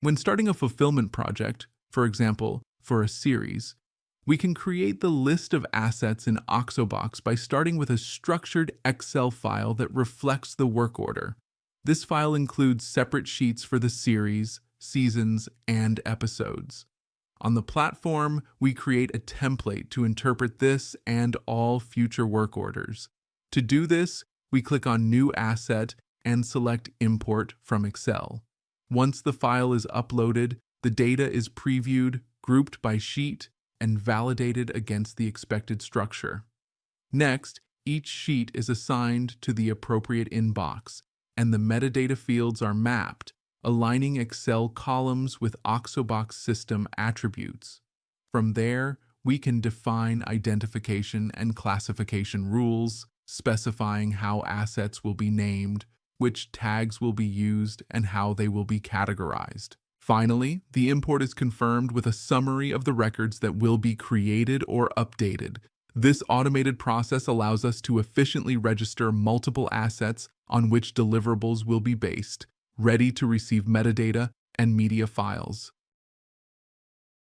When starting a fulfillment project, for example, for a series, we can create the list of assets in Oxobox by starting with a structured Excel file that reflects the work order. This file includes separate sheets for the series, seasons, and episodes. On the platform, we create a template to interpret this and all future work orders. To do this, we click on New Asset and select Import from Excel. Once the file is uploaded, the data is previewed, grouped by sheet, and validated against the expected structure. Next, each sheet is assigned to the appropriate inbox, and the metadata fields are mapped, aligning Excel columns with Oxobox system attributes. From there, we can define identification and classification rules, specifying how assets will be named, which tags will be used, and how they will be categorized. Finally, the import is confirmed with a summary of the records that will be created or updated. This automated process allows us to efficiently register multiple assets on which deliverables will be based, ready to receive metadata and media files.